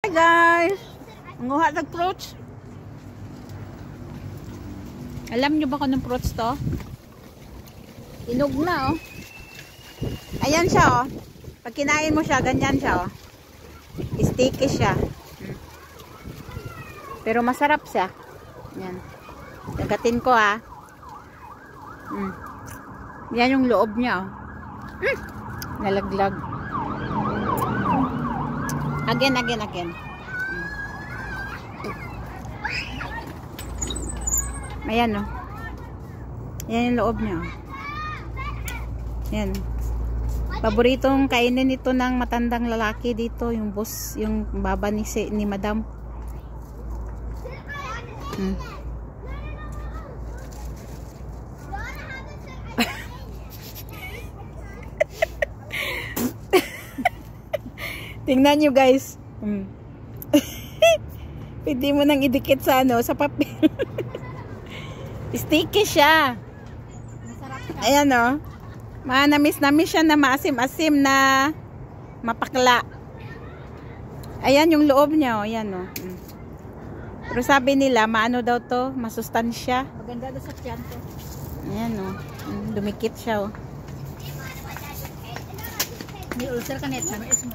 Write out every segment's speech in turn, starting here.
Hi guys! Manguha ng fruits. Alam nyo ba kung anong fruits to? Inog na oh. Ayan siya oh. Pag kinain mo siya, ganyan siya oh. Sticky siya. Pero masarap siya. Yan. Dagatin ko ah. Yan yung loob niya oh. Nalaglag. Again. Ayan oh. Yan yung loob niya oh. Yan. Paboritong kainin ito ng matandang lalaki dito, yung boss, yung baba ni Madam. Tingnan nyo guys. Pwede mo nang idikit sa ano, sa papel. Sticky siya. Ayan o. Manamis-namis siya na maasim-asim na mapakla. Ayan yung loob niya o. Ayan o. Pero sabi nila, maano daw to, masustansya. Maganda daw sa tiyan to. Ayan o. Dumikit siya o. May ulcer ka net, may ulcer.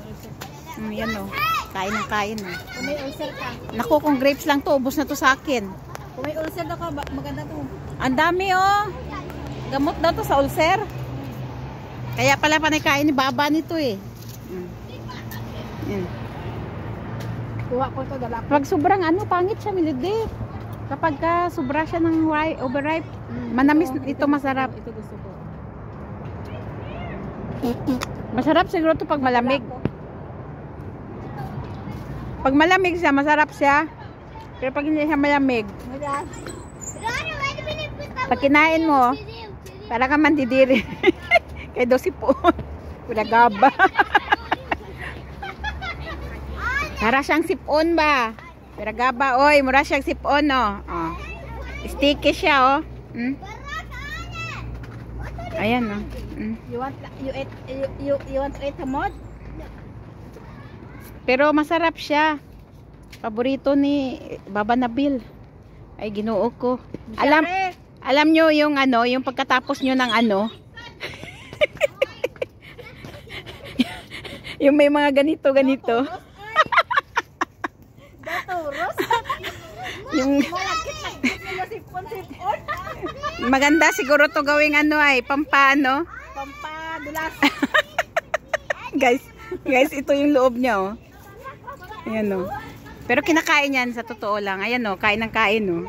Yan o. Kain ng kain o. Kung may ulcer ka. Naku, kung grapes lang to, ubos na to sa akin. Kung may ulcer daw ka, maganda to. Ang dami oh. Gamot daw to sa ulcer. Kaya pala panikain ni baba nito eh. Kuha ko to, dala ko. Pag sobrang ano, pangit siya milidi. Kapag sobra siya ng overripe, manamis ito masarap. Ito gusto ko. Masarap siguro to pag malamig. Pag malamig siya, masarap siya. Pero pag hindi siya malamig, pag kinain mo, para ka mandidiri. Kaya daw sipon. Pura gaba. Para siyang sipon ba? Pura gaba. Oy, mura siyang sipon oh. Sticky siya oh. Ayan oh. You want to eat hamod? Pero masarap siya. Paborito ni Baba Nabil. Ay ginoo ko. Alam nyo yung ano, yung pagkatapos nyo ng ano. Yung may mga ganito. Yung maganda siguro to gawing ano ay pampaano. Pampadulas. Guys, ito yung loob niya oh. Ayan oh. Pero kinakain yan sa totoo lang. Ayan oh, kain ng kain oh.